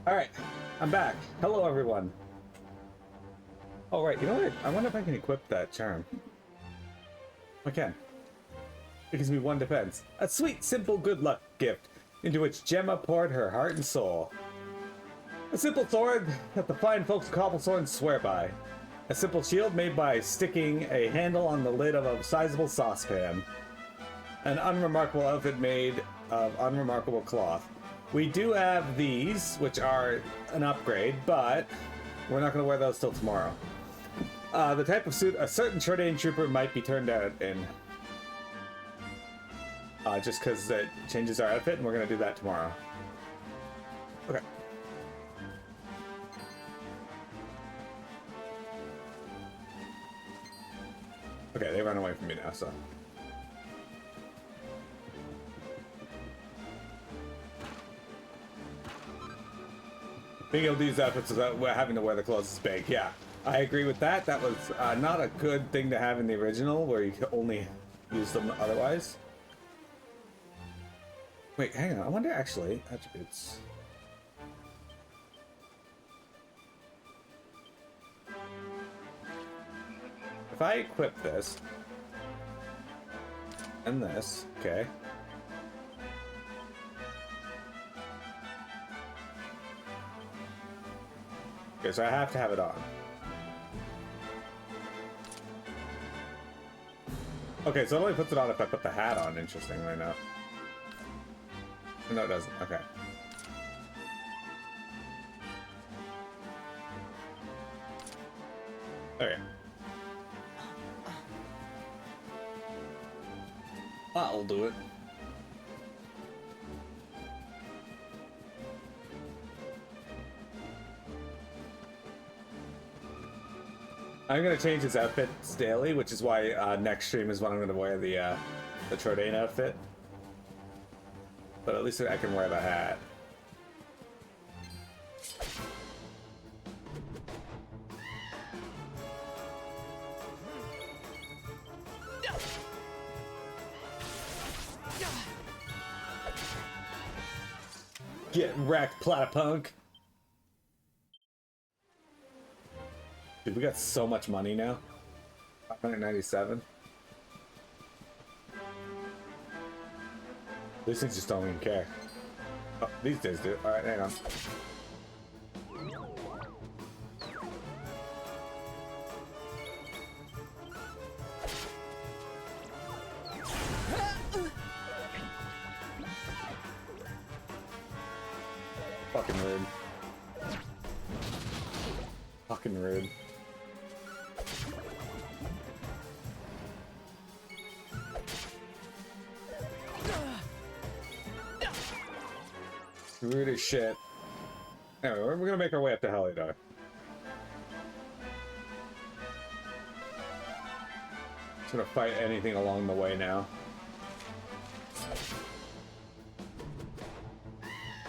Alright, I'm back. Hello, everyone. Oh, right, you know what? I wonder if I can equip that charm. I can. It gives me 1 defense. A sweet, simple good luck gift, into which Gemma poured her heart and soul. A simple sword that the fine folks of Cobblethorn swear by. A simple shield made by sticking a handle on the lid of a sizable saucepan. An unremarkable outfit made of unremarkable cloth. We do have these, which are an upgrade, but we're not going to wear those till tomorrow. The type of suit a certain Chordain trooper might be turned out in. Just because it changes our outfit, and we're going to do that tomorrow. Okay. Okay, they run away from me now, so. Being able to use outfits without having to wear the clothes is big, yeah. I agree with that. That was not a good thing to have in the original, where you could only use them otherwise. Wait, hang on. I wonder, actually, attributes. If I equip this, and this, okay. Okay, so I have to have it on. Okay, so it only puts it on if I put the hat on, interestingly enough. No, it doesn't. Okay. Okay. That'll do it. I'm gonna change his outfits daily, which is why next stream is when I'm gonna wear the Chordain outfit. But at least I can wear the hat. Get wrecked, Platypunk! Dude, we got so much money now. 597. These things just don't even care. Oh, these days do. Alright, hang on. Fucking rude. Fucking rude. Rude as shit. Anyway, we're gonna make our way up to Heliodor. Just gonna fight anything along the way now.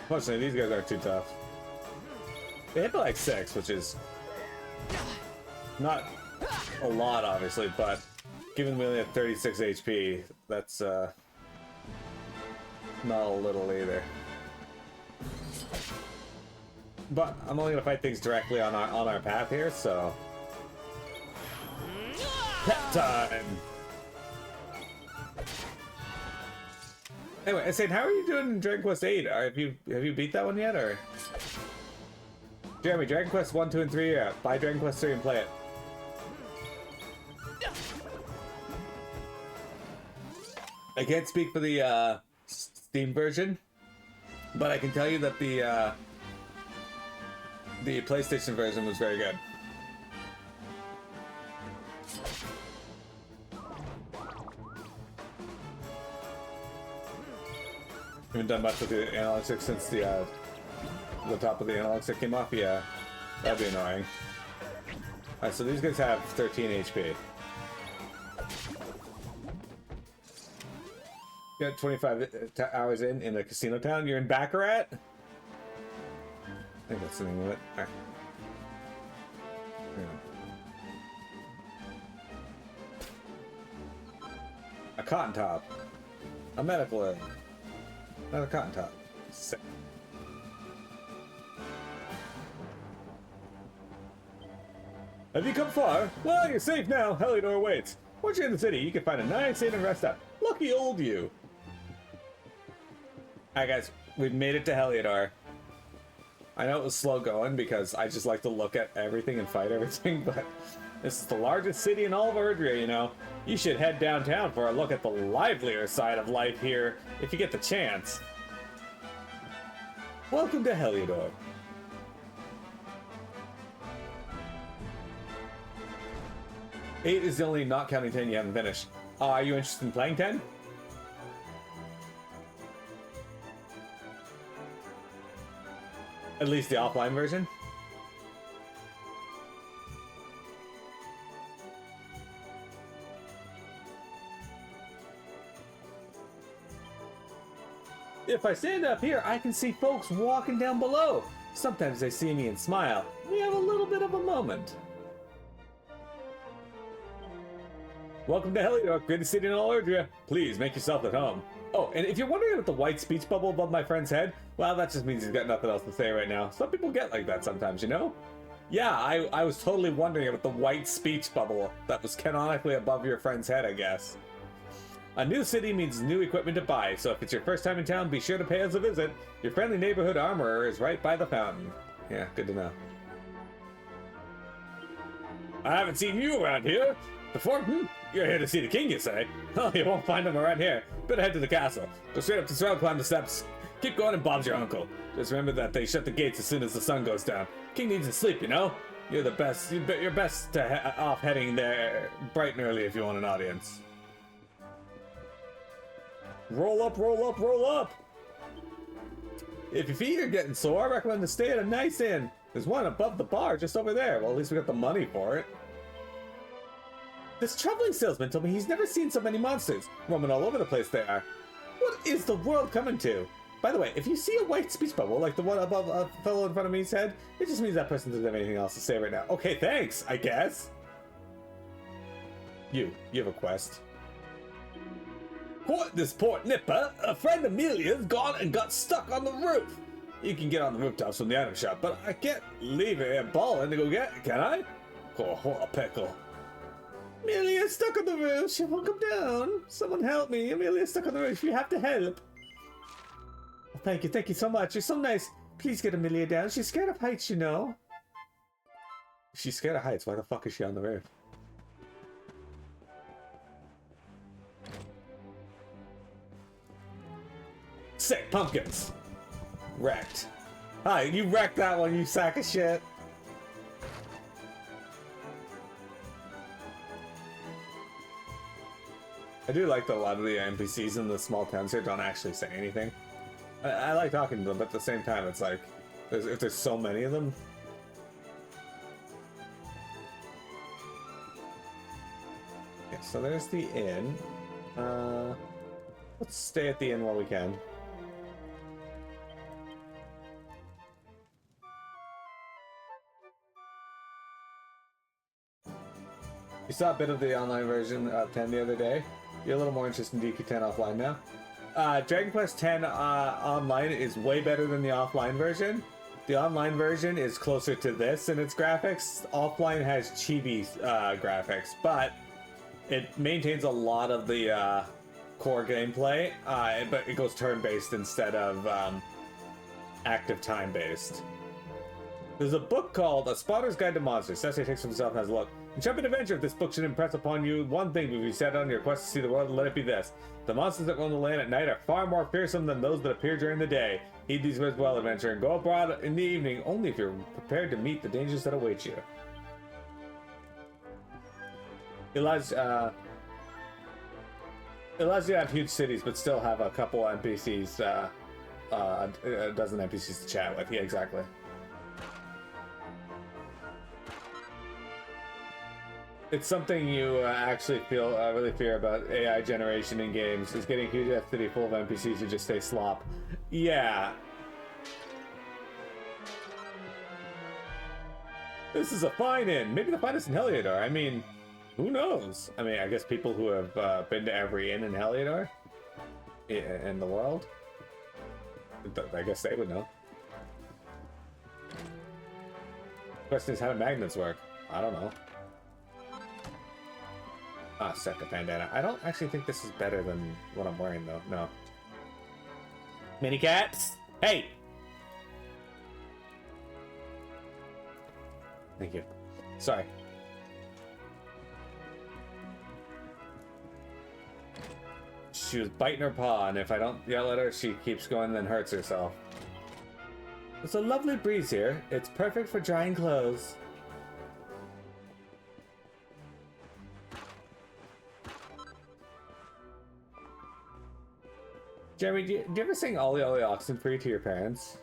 Fortunately, these guys aren't too tough. They hit like 6, which is not a lot, obviously, but given we only have 36 HP, that's not a little either. But I'm only gonna fight things directly on our path here, so pet time. Anyway, Insane, how are you doing in Dragon Quest 8? Have you beat that one yet, or? Jeremy, Dragon Quest 1, 2, and 3 are out. Buy Dragon Quest 3 and play it. I can't speak for the Steam version, but I can tell you that the PlayStation version was very good. Haven't done much with the analog stick since the top of the analog stick came off. Yeah, that'd be annoying. Alright, so these guys have 13 HP. Got 25 hours in a casino town. You're in Baccarat? I think that's the name of it. Alright. A cotton top. A medical herb. Not a cotton top. Sick. Have you come far? Well, you're safe now. Heliodor waits. Once you're in the city, you can find a nice inn and rest up. Lucky old you. Alright guys, we've made it to Heliodor. I know it was slow going because I just like to look at everything and fight everything, but this is the largest city in all of Erdrea, you know. You should head downtown for a look at the livelier side of life here if you get the chance. Welcome to Heliodor. Eight is the only not counting 10 you haven't finished. Are you interested in playing 10? At least the offline version? If I stand up here, I can see folks walking down below. Sometimes they see me and smile. We have a little bit of a moment. Welcome to Heliodor, greatest city in all Erdrea. Please make yourself at home. Oh, and if you're wondering about the white speech bubble above my friend's head, well, that just means he's got nothing else to say right now. Some people get like that sometimes, you know? Yeah, I was totally wondering about the white speech bubble that was canonically above your friend's head, I guess. A new city means new equipment to buy, so if it's your first time in town, be sure to pay us a visit. Your friendly neighborhood armorer is right by the fountain. Yeah, good to know. I haven't seen you around here before. You're here to see the king, you say? Oh, you won't find him around here. Better head to the castle. Go straight up this road, climb the steps. Keep going and Bob's your uncle. Just remember that they shut the gates as soon as the sun goes down. King needs to sleep, you know? You're the best. You're best to off heading there bright and early if you want an audience. Roll up, roll up, roll up! If your feet are getting sore, I recommend to stay at a nice inn. There's one above the bar just over there. Well, at least we got the money for it. This traveling salesman told me he's never seen so many monsters. Roaming all over the place they are. What is the world coming to? By the way, if you see a white speech bubble like the one above a fellow in front of me's head, it just means that person doesn't have anything else to say right now. Okay, thanks, I guess. You have a quest. This port nipper, a friend Amelia's gone and got stuck on the roof. You can get on the rooftops from the item shop, but I can't leave it here balling to go get it, can I? Oh, what a pickle. Amelia's stuck on the roof. She won't come down. Someone help me. Amelia's stuck on the roof. You have to help. Oh, thank you so much. You're so nice. Please get Amelia down. She's scared of heights, you know. If she's scared of heights, why the fuck is she on the roof? Sick pumpkins. Wrecked. Hi, you wrecked that one, you sack of shit. I do like that a lot of the NPCs in the small towns here don't actually say anything. I like talking to them, but at the same time, it's like, if there's so many of them. Okay, so there's the inn. Let's stay at the inn while we can. You saw a bit of the online version of 10 the other day. You're a little more interested in DQ10 offline now. Dragon Quest X online is way better than the offline version. The online version is closer to this in its graphics. Offline has chibi graphics, but it maintains a lot of the core gameplay, but it goes turn-based instead of active time-based. There's a book called A Spotter's Guide to Monsters. Sesame takes himself and has a look. Intrepid adventure, if this book should impress upon you one thing, if you set on your quest to see the world, let it be this. The monsters that roam the land at night are far more fearsome than those that appear during the day. Heed these words well, adventurer, and go abroad in the evening only if you're prepared to meet the dangers that await you. It allows you to have huge cities, but still have a couple NPCs, a dozen NPCs to chat with. Yeah, exactly. It's something you actually feel really fear about AI generation in games, is getting a huge F city full of NPCs who just stay slop. Yeah. This is a fine inn. Maybe the finest in Heliodor. I mean, who knows? I mean, I guess people who have been to every inn in Heliodor in the world, I guess they would know. The question is, how do magnets work? I don't know. Ah, second bandana. I don't actually think this is better than what I'm wearing, though. No. Mini cats! Hey! Thank you. Sorry. She was biting her paw, and if I don't yell at her, she keeps going and then hurts herself. It's a lovely breeze here. It's perfect for drying clothes. Jeremy, do you ever sing Ollie Ollie Oxenfree to your parents?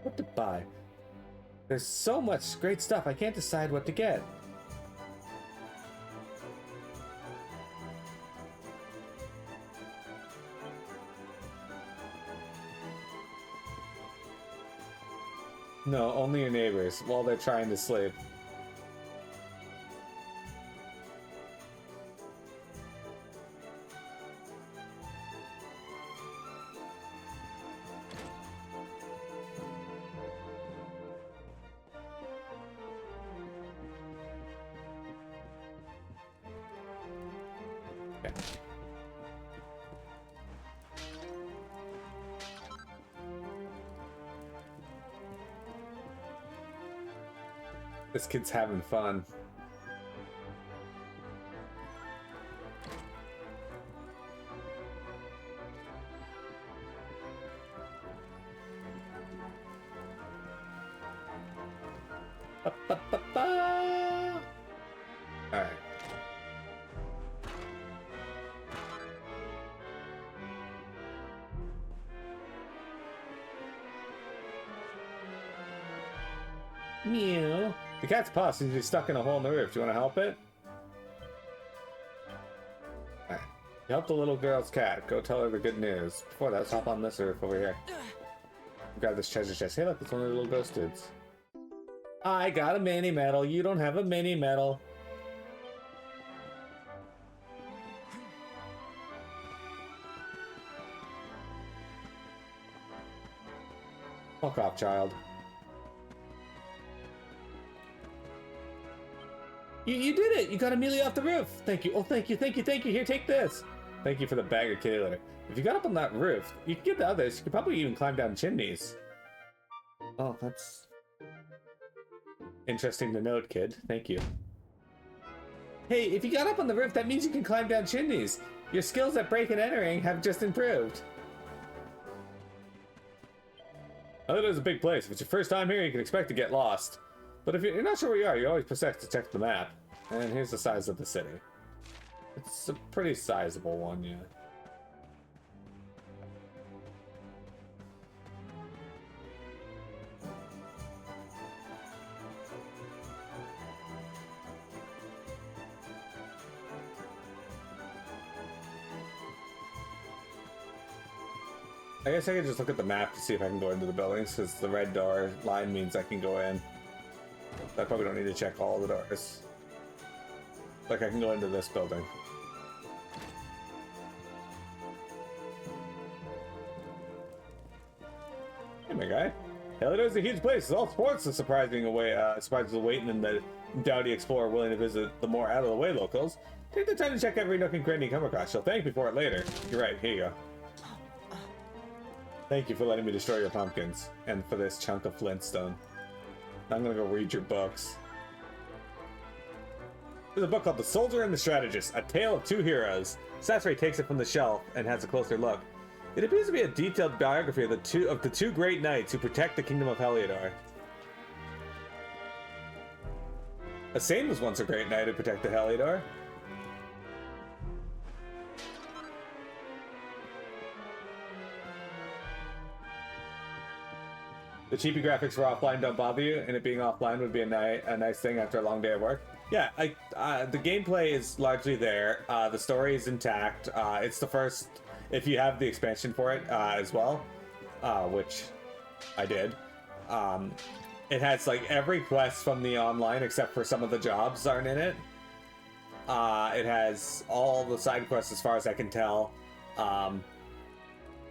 What to buy? There's so much great stuff, I can't decide what to get. No, only your neighbors, while they're trying to sleep. Okay. This kid's having fun. Alright. Meow. The cat's paw seems to be stuck in a hole in the roof. Do you want to help it? Alright. You helped the little girl's cat. Go tell her the good news. Before that, let's hop on this roof over here. Grab this treasure chest. Hey, look, it's one of the little ghost dudes. I got a mini medal. You don't have a mini medal. Fuck off, child. You did it! You got Amelia off the roof! Thank you. Oh, thank you, thank you, thank you. Here, take this. Thank you for the bag of kitty litter. If you got up on that roof, you could get to others. You could probably even climb down chimneys. Oh, that's interesting to note, kid. Thank you. Hey, if you got up on the roof, that means you can climb down chimneys. Your skills at break and entering have just improved. Heliodor is a big place. If it's your first time here, you can expect to get lost. But if you're not sure where you are, you always press X to check the map. And here's the size of the city. It's a pretty sizable one, yeah. I guess I could just look at the map to see if I can go into the buildings, because the red door line means I can go in. I probably don't need to check all the doors. Like, I can go into this building. Hey, my guy. Heliodor's a huge place. It's all sports is surprising away. Surprises awaiting in the doughty explorer willing to visit the more out-of-the-way locals. Take the time to check every nook and cranny you come across. She'll thank me for it later. You're right. Here you go. Thank you for letting me destroy your pumpkins, and for this chunk of flintstone. I'm gonna go read your books. There's a book called The Soldier and the Strategist, A Tale of Two Heroes. Sasori takes it from the shelf and has a closer look. It appears to be a detailed biography of the two great knights who protect the kingdom of Heliodor. Asane was once a great knight who protected Heliodor. The cheapy graphics for offline don't bother you, and it being offline would be a nice thing after a long day of work. Yeah, the gameplay is largely there. The story is intact. It's the first, if you have the expansion for it as well, which I did. It has like every quest from the online except for some of the jobs aren't in it. It has all the side quests as far as I can tell.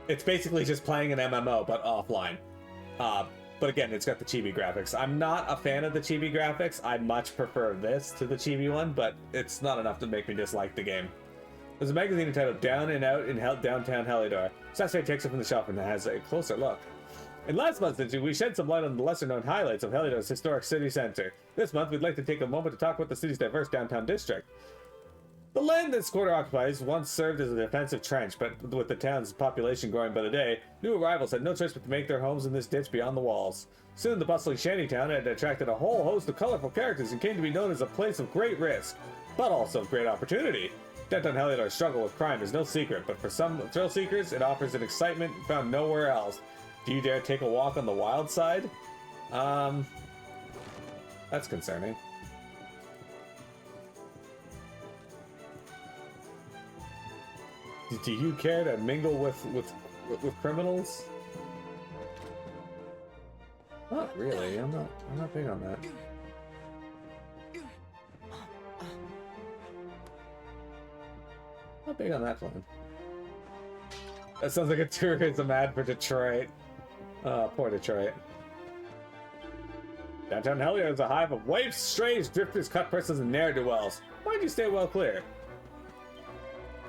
It's basically just playing an MMO but offline. But again, it's got the chibi graphics. I'm not a fan of the chibi graphics. I much prefer this to the chibi one, but it's not enough to make me dislike the game. There's a magazine entitled Down and Out in Downtown Heliodor. Sasori takes it from the shelf and has a closer look. In last month's issue, we shed some light on the lesser-known highlights of Heliodor's historic city center. This month, we'd like to take a moment to talk about the city's diverse downtown district. The land this quarter occupies once served as a defensive trench, but with the town's population growing by the day, new arrivals had no choice but to make their homes in this ditch beyond the walls. Soon, the bustling shantytown had attracted a whole host of colorful characters and came to be known as a place of great risk, but also of great opportunity. Downtown Heliodor's struggle with crime is no secret, but for some thrill seekers, it offers an excitement found nowhere else. Do you dare take a walk on the wild side? That's concerning. Do you care to mingle with criminals? Not really. I'm not big on that. Not big on that one. That sounds like a tourism ad for Detroit. Poor Detroit. Downtown Heliodor is a hive of waifs, strays, drifters, cut persons, and ne'er-do-wells. Why'd you stay well clear?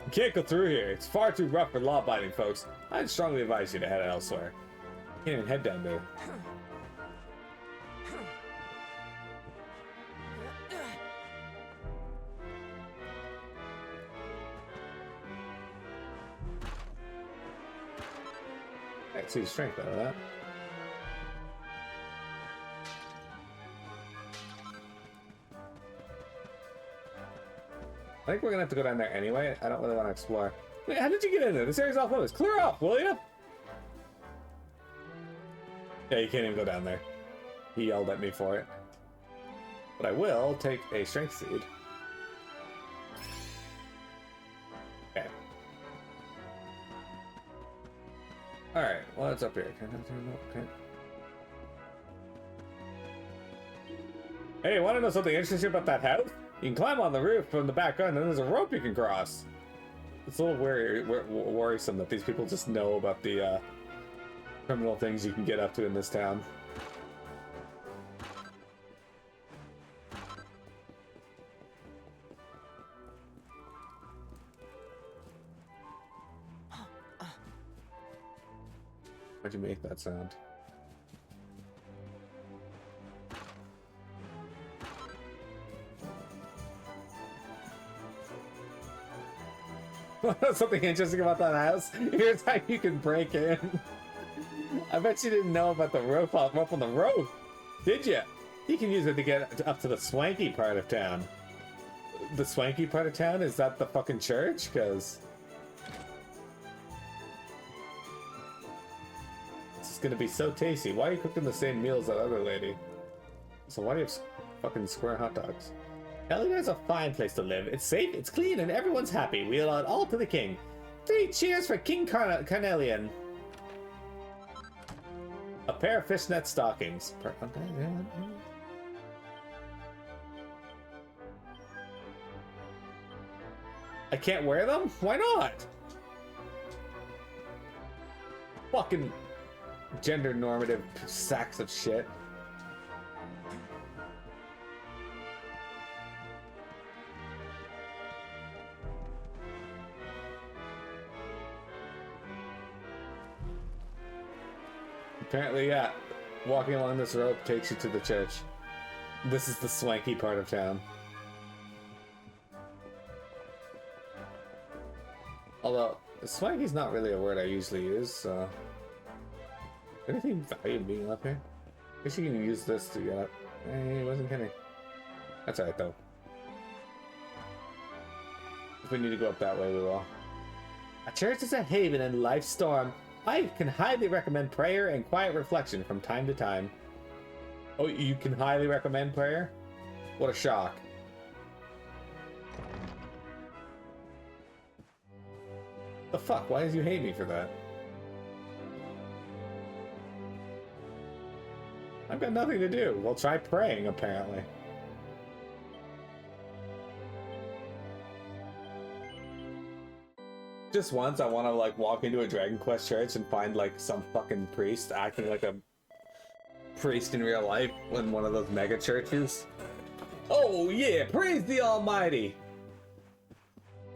You can't go through here. It's far too rough for law-abiding folks. I'd strongly advise you to head elsewhere. You can't even head down there. I see strength out of that. I think we're gonna have to go down there anyway. I don't really want to explore. Wait, how did you get in there? This area's off limits. Clear off, will you? Yeah, you can't even go down there. He yelled at me for it. But I will take a strength seed. Okay. Alright, well, it's up here. Okay. Hey, want to know something interesting about that house? You can climb on the roof from the back garden, and there's a rope you can cross. It's a little worrisome that these people just know about the criminal things you can get up to in this town. Why'd you make that sound? Something interesting about that house? Here's how you can break in. I bet you didn't know about the rope on the roof, did you? You can use it to get up to the swanky part of town. The swanky part of town? Is that the fucking church? Because this is gonna be so tasty. Why are you cooking the same meals as that other lady? So why do you have fucking square hot dogs? Heliodor's a fine place to live. It's safe, it's clean, and everyone's happy. We allow it all to the king. 3 cheers for King Carnelian. A pair of fishnet stockings. I can't wear them? Why not? Fucking gender normative sacks of shit. Apparently, yeah, walking along this rope takes you to the church. This is the swanky part of town. Although, swanky's not really a word I usually use, so... Anything value being up here? I guess you can use this to get up. He wasn't kidding. That's alright, though. If we need to go up that way, we will. A church is a haven in life's storm. I can highly recommend prayer and quiet reflection from time to time. Oh, you can highly recommend prayer? What a shock. The fuck? Why did you hate me for that? I've got nothing to do. Well, try praying, apparently. Just once, I want to like walk into a Dragon Quest church and find like some fucking priest acting like a priest in real life in one of those mega churches. Oh yeah, praise the Almighty!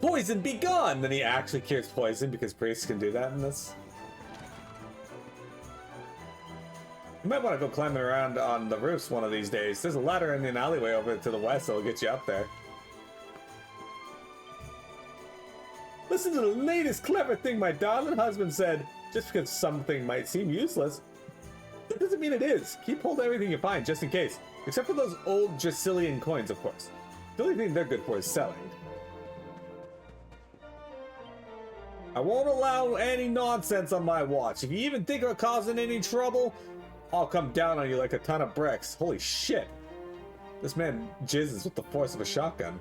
Poison be gone! Then he actually cures poison because priests can do that in this. You might want to go climbing around on the roofs one of these days. There's a ladder in an alleyway over to the west that'll get you up there. Listen to the latest clever thing my darling husband said. Just because something might seem useless, that doesn't mean it is. Keep hold of everything you find, just in case. Except for those old Dracilian coins, of course. The only thing they're good for is selling. I won't allow any nonsense on my watch. If you even think of causing any trouble, I'll come down on you like a ton of bricks. Holy shit. This man jizzes with the force of a shotgun.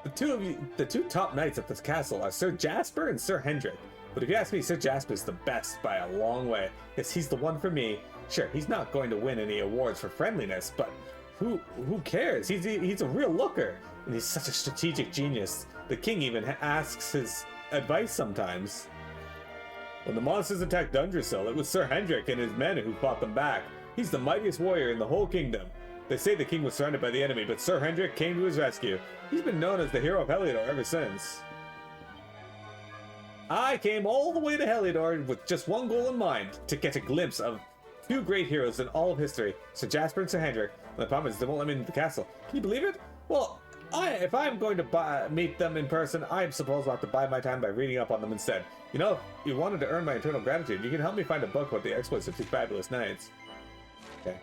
The two top knights at this castle are Sir Jasper and Sir Hendrik. But if you ask me, Sir Jasper's the best by a long way. Yes, he's the one for me. Sure, he's not going to win any awards for friendliness, but who cares? He's a real looker, and he's such a strategic genius. The king even asks his advice sometimes. When the monsters attacked Dundrasil, it was Sir Hendrik and his men who fought them back. He's the mightiest warrior in the whole kingdom. They say the king was surrounded by the enemy, but Sir Hendrik came to his rescue. He's been known as the hero of Heliodor ever since. I came all the way to Heliodor with just one goal in mind, to get a glimpse of two great heroes in all of history, Sir Jasper and Sir Hendrik. The problem is they won't let me into the castle. Can you believe it? Well, if I'm going to meet them in person, I'm supposed to have to buy my time by reading up on them instead. You know, if you wanted to earn my eternal gratitude, you can help me find a book about the exploits of two fabulous knights. Okay.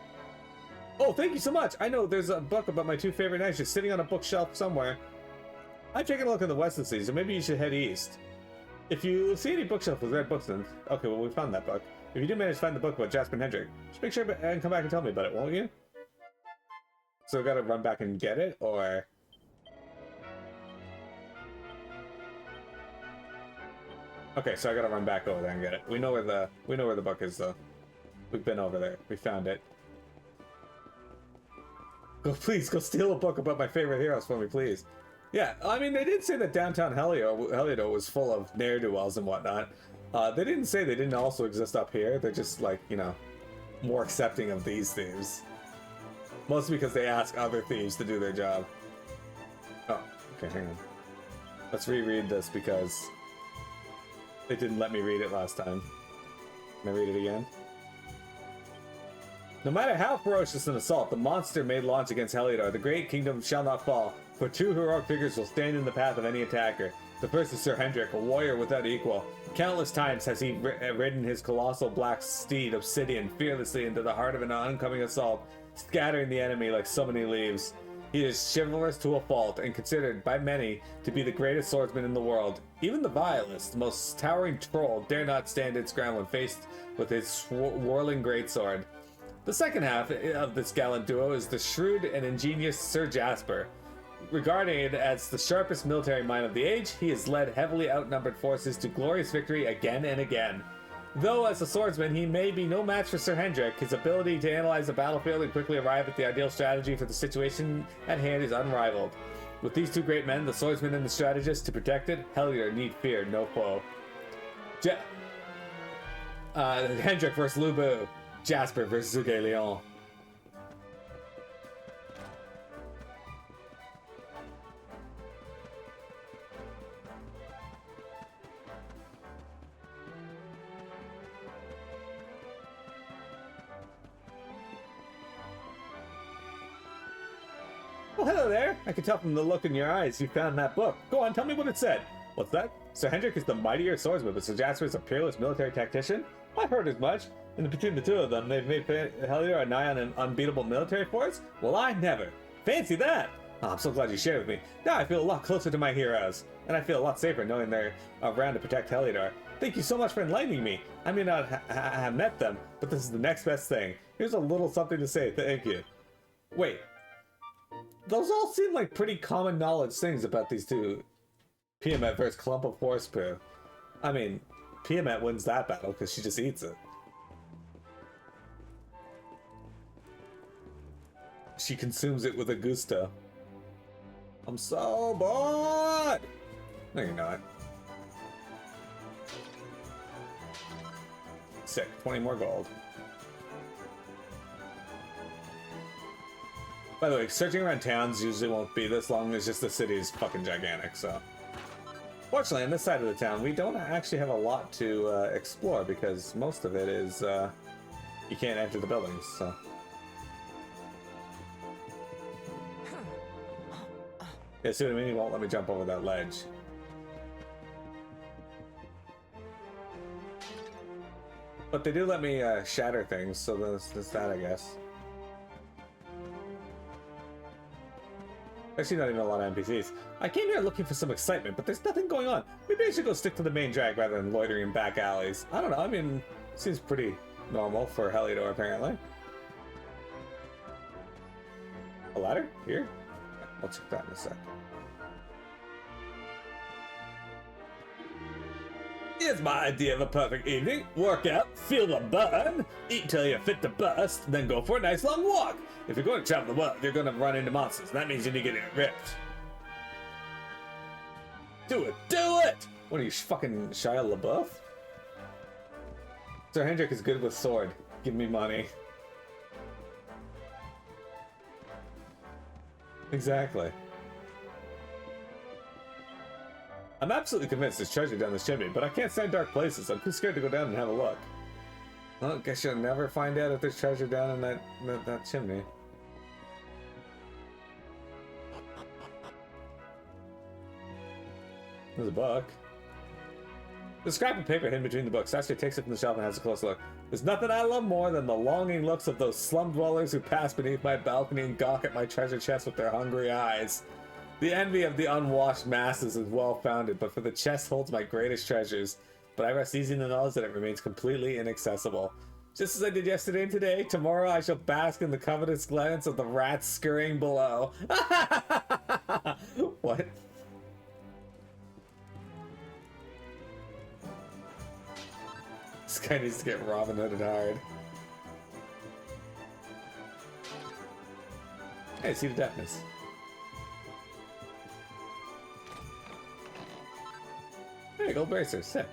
Oh, thank you so much! I know there's a book about my two favorite knights just sitting on a bookshelf somewhere. I'm taking a look in the western city, so maybe you should head east. If you see any bookshelf with red books, then okay, well, we found that book. If you do manage to find the book about Jasper and Hendrik, just make sure and come back and tell me about it, won't you? So we gotta run back and get it, or... Okay, so I gotta run back over there and get it. We know where the book is, though. We've been over there. We found it. Please, go steal a book about my favorite heroes for me, please. Yeah, I mean, they did say that downtown Heliodor was full of ne'er-do-wells and whatnot. They didn't say they didn't also exist up here. They're just, like, you know, more accepting of these thieves. Mostly because they ask other thieves to do their job. Oh, okay, hang on. Let's reread this because they didn't let me read it last time. Can I read it again? No matter how ferocious an assault the monster may launch against Heliodor, the great kingdom shall not fall, for two heroic figures will stand in the path of any attacker. The first is Sir Hendrik, a warrior without equal. Countless times has he ridden his colossal black steed Obsidian fearlessly into the heart of an oncoming assault, scattering the enemy like so many leaves. He is chivalrous to a fault, and considered by many to be the greatest swordsman in the world. Even the vilest, most towering troll dare not stand its ground when faced with his whirling greatsword. The second half of this gallant duo is the shrewd and ingenious Sir Jasper. Regarded as the sharpest military mind of the age, he has led heavily outnumbered forces to glorious victory again and again. Though as a swordsman he may be no match for Sir Hendrik, his ability to analyze the battlefield and quickly arrive at the ideal strategy for the situation at hand is unrivaled. With these two great men, the swordsman and the strategist, to protect it, Heliodor need fear no foe. Hendrik versus Lubu. Jasper versus Zuge Leon. Well, hello there. I can tell from the look in your eyes you found that book. Go on, tell me what it said. What's that? Sir Hendrik is the mightier swordsman, but Sir Jasper is a peerless military tactician? I've heard as much. And between the two of them, they've made Heliodor a nigh on an unbeatable military force? Well, I never. Fancy that! Oh, I'm so glad you shared with me. Now I feel a lot closer to my heroes. And I feel a lot safer knowing they're around to protect Heliodor. Thank you so much for enlightening me. I may not have met them, but this is the next best thing. Here's a little something to say thank you. Wait. Those all seem like pretty common knowledge things about these two. Tiamat versus Clump of Horse Poo. I mean, Tiamat wins that battle because she just eats it. She consumes it with a gusto. I'm so bored! No, you're not. Sick. 20 more gold. By the way, searching around towns usually won't be this long. It's just the city is fucking gigantic, so. Fortunately, on this side of the town, we don't actually have a lot to explore because most of it is you can't enter the buildings, so. Yeah, see what I mean? He won't let me jump over that ledge. But they do let me shatter things, so there's that, I guess. Actually, not even a lot of NPCs. I came here looking for some excitement, but there's nothing going on. Maybe I should go stick to the main drag rather than loitering in back alleys. I don't know, I mean, seems pretty normal for Heliodor, apparently. A ladder? Here? I'll check that in a sec. Here's my idea of a perfect evening. Work out, feel the burn, eat till you're fit to burst, then go for a nice long walk. If you're going to travel the world, you're going to run into monsters. That means you need to get ripped. Do it! Do it! What are you, fucking Shia LaBeouf? Sir Hendrik is good with sword. Give me money. Exactly. I'm absolutely convinced there's treasure down this chimney, but I can't stand dark places. I'm too scared to go down and have a look. Well, I guess you'll never find out if there's treasure down in that chimney. There's a book. The scrap of paper hidden between the books. Saskia takes it from the shelf and has a close look. There's nothing I love more than the longing looks of those slum dwellers who pass beneath my balcony and gawk at my treasure chest with their hungry eyes. The envy of the unwashed masses is well-founded, but for the chest holds my greatest treasures. But I rest easy in the knowledge that it remains completely inaccessible. Just as I did yesterday and today, tomorrow I shall bask in the covetous glance of the rats scurrying below. What? This guy needs to get Robin Hooded hard. Hey, see the deafness. Hey, gold bracer, sick.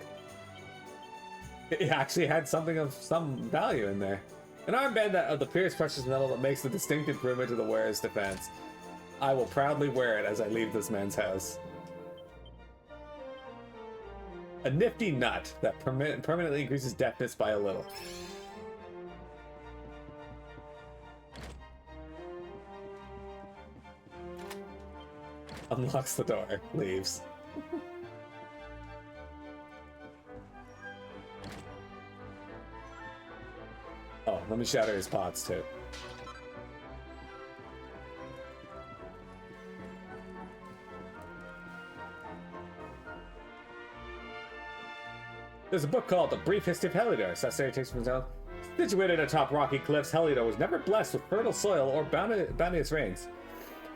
It actually had something of some value in there. An armband of the purest precious metal that makes a distinct improvement to the wearer's defense. I will proudly wear it as I leave this man's house. A nifty nut that permanently increases deafness by a little. Unlocks the door, leaves. Oh, let me shatter his pots too. There's a book called A Brief History of Heliodor. Saskia takes from his own. Situated atop rocky cliffs, Heliodor was never blessed with fertile soil or bounteous rains.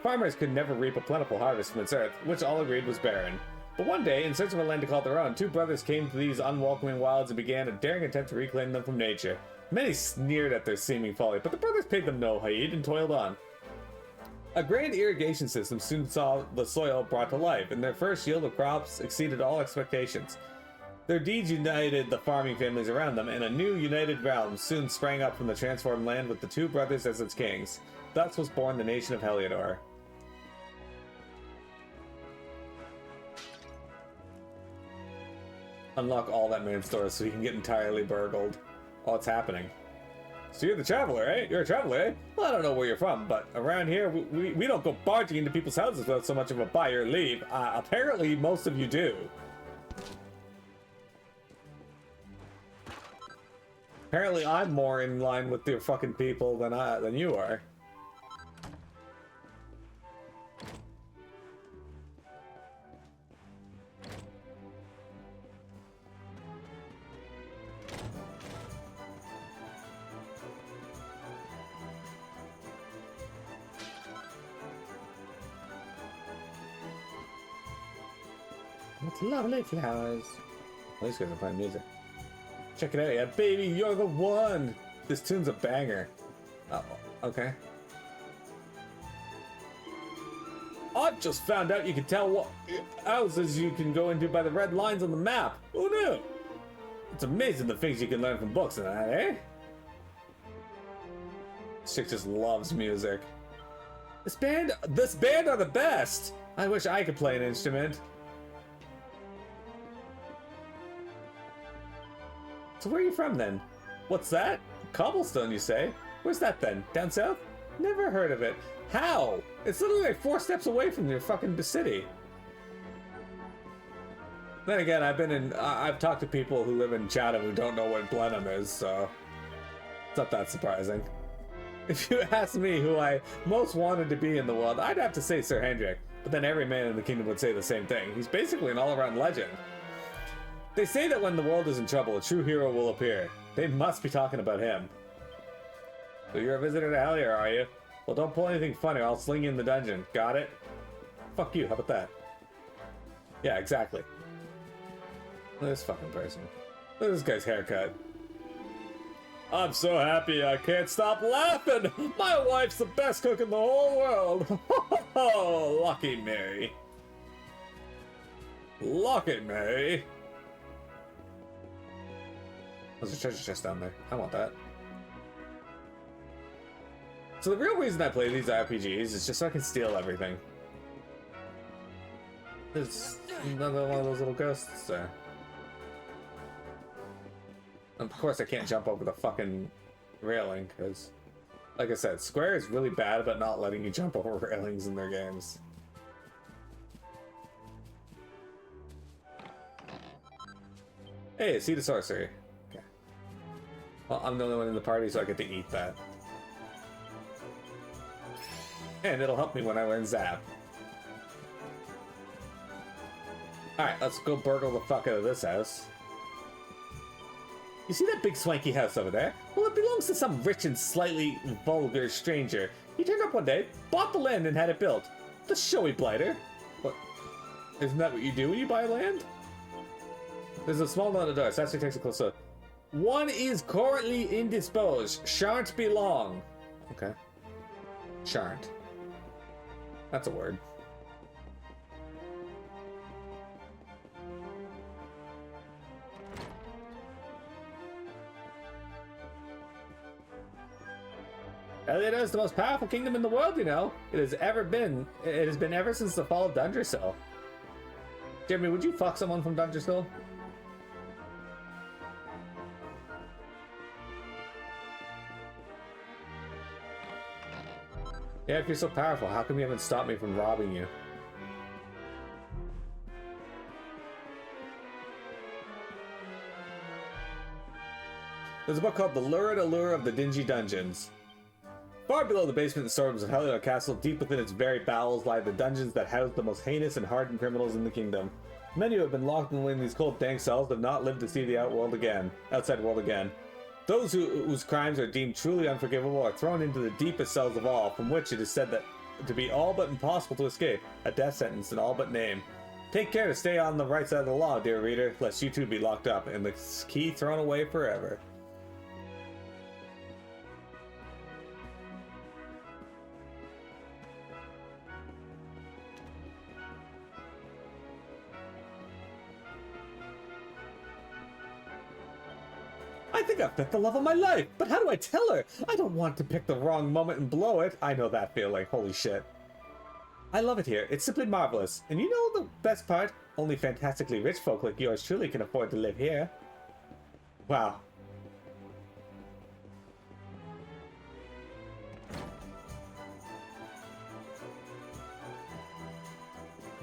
Farmers could never reap a plentiful harvest from its earth, which all agreed was barren. But one day, in search of a land to call their own, two brothers came to these unwelcoming wilds and began a daring attempt to reclaim them from nature. Many sneered at their seeming folly, but the brothers paid them no heed and toiled on. A grand irrigation system soon saw the soil brought to life, and their first yield of crops exceeded all expectations. Their deeds united the farming families around them, and a new united realm soon sprang up from the transformed land with the two brothers as its kings. Thus was born the nation of Heliodor. Unlock all that man's stores so he can get entirely burgled. Oh, it's happening. So you're the traveler, eh? You're a traveler, eh? Well, I don't know where you're from, but around here, we don't go barging into people's houses without so much of a buy or leave. Apparently, most of you do. Apparently, I'm more in line with your fucking people than you are. What lovely flowers. Well, these guys are playing music. Check it out, yeah, baby, you're the one! This tune's a banger. Oh, okay. I've just found out you can tell what houses you can go into by the red lines on the map. Who knew? It's amazing the things you can learn from books and that, eh? This chick just loves music. This band are the best! I wish I could play an instrument. So where are you from then? What's that? Cobblestone, you say? Where's that then? Down south? Never heard of it. How? It's literally like 4 steps away from your fucking city. Then again, I've talked to people who live in Chatham who don't know what Blenheim is, so it's not that surprising. If you ask me who I most wanted to be in the world, I'd have to say Sir Hendrik, but then every man in the kingdom would say the same thing. He's basically an all-around legend. They say that when the world is in trouble, a true hero will appear. They must be talking about him. So you're a visitor to Heliodor, are you? Well, don't pull anything funny or I'll sling you in the dungeon. Got it? Fuck you, how about that? Yeah, exactly. Look at this fucking person. Look at this guy's haircut. I'm so happy I can't stop laughing! My wife's the best cook in the whole world! Oh, lucky me. Lucky me. There's a treasure chest down there. I want that. So the real reason I play these RPGs is just so I can steal everything. There's another one of those little ghosts there. Of course I can't jump over the fucking railing, because, like I said, Square is really bad about not letting you jump over railings in their games. Hey, a seed of sorcery. Okay. Well, I'm the only one in the party, so I get to eat that. And it'll help me when I learn Zap. Alright, let's go burgle the fuck out of this house. You see that big swanky house over there? Well, it belongs to some rich and slightly vulgar stranger. He turned up one day, bought the land, and had it built. The showy blighter. What? Isn't that what you do when you buy land? There's a small note on the door. Sasser takes a close look. One is currently indisposed. Shan't be long. Okay. Shan't. That's a word. Heliodor is the most powerful kingdom in the world, you know. It has been ever since the fall of Dungershill. Jeremy, would you fuck someone from Dungershill? Yeah, if you're so powerful, how come you haven't stopped me from robbing you? There's a book called The Lurid Allure of the Dingy Dungeons. Far below the basement and storerooms of Heliodor Castle, deep within its very bowels, lie the dungeons that house the most heinous and hardened criminals in the kingdom. Many who have been locked away in these cold, dank cells have not lived to see the outside world again. Those whose crimes are deemed truly unforgivable are thrown into the deepest cells of all, from which it is said that to be all but impossible to escape, a death sentence in all but name. Take care to stay on the right side of the law, dear reader, lest you too be locked up and the key thrown away forever. I think I've met the love of my life, but how do I tell her? I don't want to pick the wrong moment and blow it. I know that feeling. Holy shit. I love it here. It's simply marvelous. And you know the best part? Only fantastically rich folk like yours truly can afford to live here. Wow.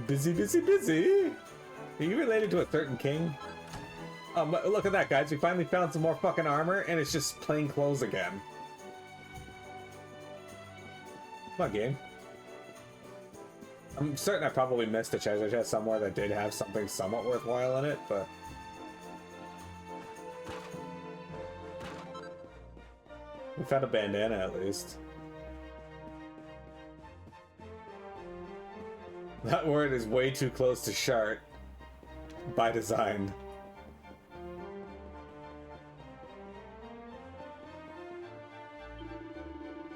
Busy, busy, busy. Are you related to a certain king? Look at that, guys. We finally found some more fucking armor, and it's just plain clothes again. Come on, game. I'm certain I probably missed a treasure chest somewhere that did have something somewhat worthwhile in it, but... we found a bandana, at least. That word is way too close to shart. By design.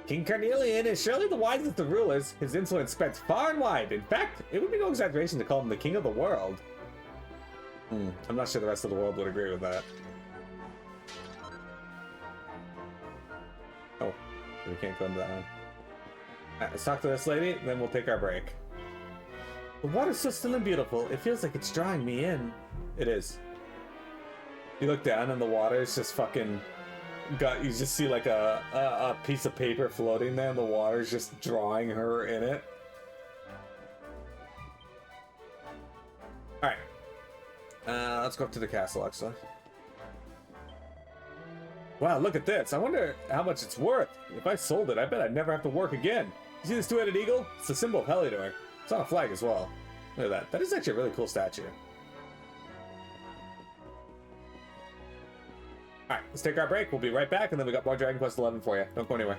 King Carnelian is surely the wisest of rulers. His influence spreads far and wide. In fact, it would be no exaggeration to call him the king of the world. I'm not sure the rest of the world would agree with that. Oh, we can't go into that one. Alright, let's talk to this lady, and then we'll take our break. The water's so still and beautiful, it feels like it's drawing me in. It is. You look down and the water is just fucking... you just see like a piece of paper floating there and the water's just drawing her in it. Alright. Let's go up to the castle, actually. Wow, look at this. I wonder how much it's worth. If I sold it, I bet I'd never have to work again. You see this two-headed eagle? It's the symbol of Heliodor. It's on a flag as well. Look at that. That is actually a really cool statue. Alright, let's take our break. We'll be right back, and then we got more Dragon Quest XI for you. Don't go anywhere.